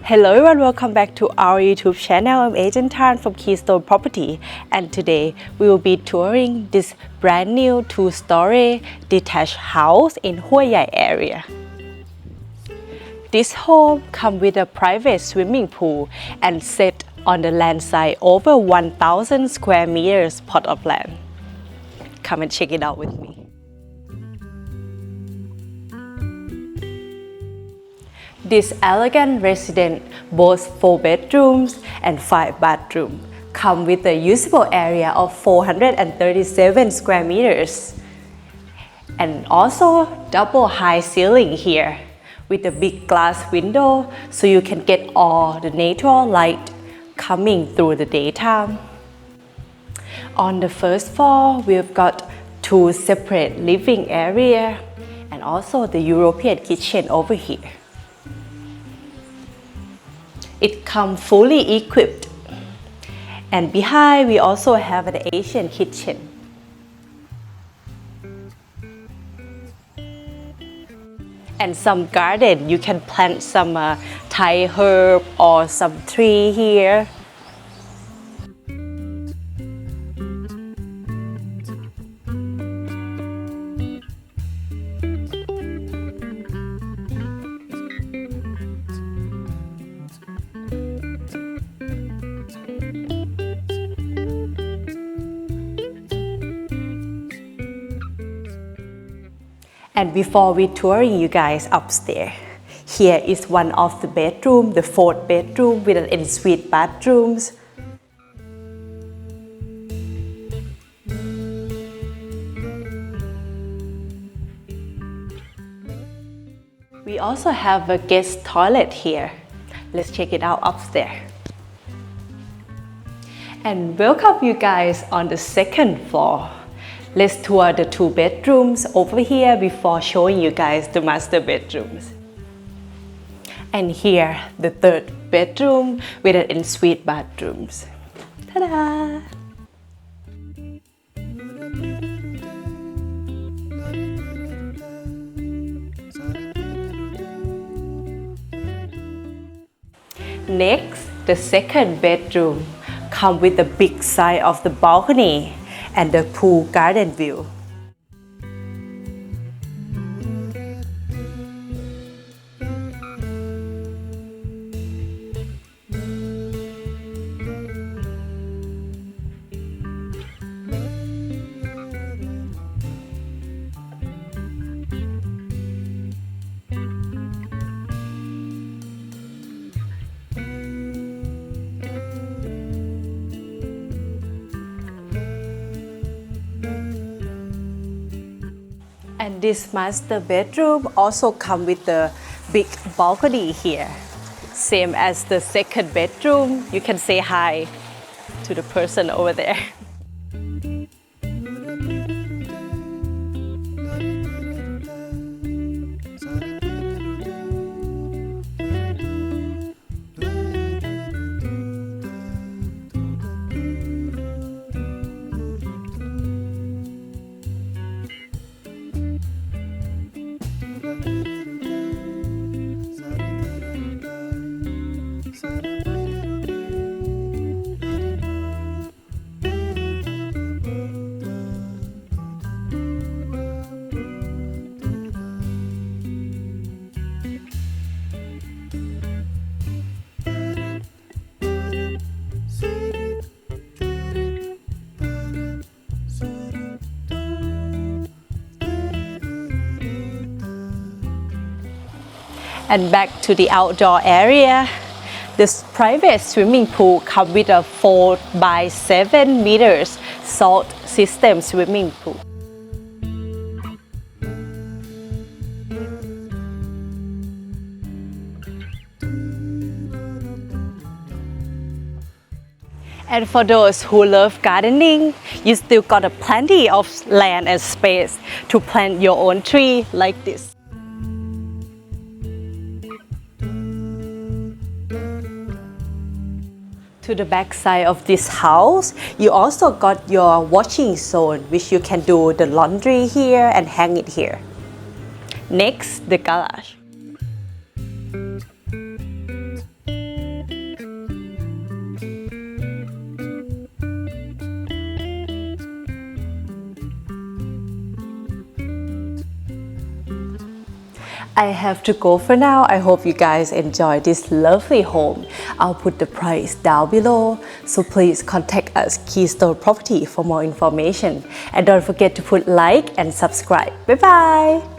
Hello everyone, welcome back to our YouTube channel. I'm Agent Tan from Keystone Property, and today we will be touring this brand new 2-story detached house in Huay Yai area. This home comes with a private swimming pool and set on the land side over 1,000 square meters plot of land. Come and check it out with me. This elegant residence boasts 4 bedrooms and 5 bathrooms, come with a usable area of 437 square meters. And also double high ceiling here with a big glass window so you can get all the natural light coming through the daytime. On the first floor, we've got 2 separate living areas and also the European kitchen over here. It comes fully equipped, and behind we also have an Asian kitchen. And some garden, you can plant some Thai herb or some tree here. And before we touring you guys upstairs, here is one of the bedroom, the 4th bedroom with an ensuite bathrooms. We also have a guest toilet here. Let's check it out upstairs. And welcome you guys on the 2nd floor. Let's tour the 2 bedrooms over here before showing you guys the master bedrooms. And here, the 3rd bedroom with an ensuite bathrooms. Ta-da! Next, the 2nd bedroom comes with the big size of the balcony and the pool garden view. And this master bedroom also comes with the big balcony here. Same as the 2nd bedroom. You can say hi to the person over there. And back to the outdoor area. This private swimming pool comes with a 4 by 7 meters salt system swimming pool. And for those who love gardening, you still got a plenty of land and space to plant your own tree like this. To the back side of this house, you also got your washing zone, which you can do the laundry here and hang it here. Next, the garage. I have to go for now. I hope you guys enjoy this lovely home. I'll put the price down below, so please contact us Keystone Property for more information. And don't forget to put like and subscribe. Bye bye!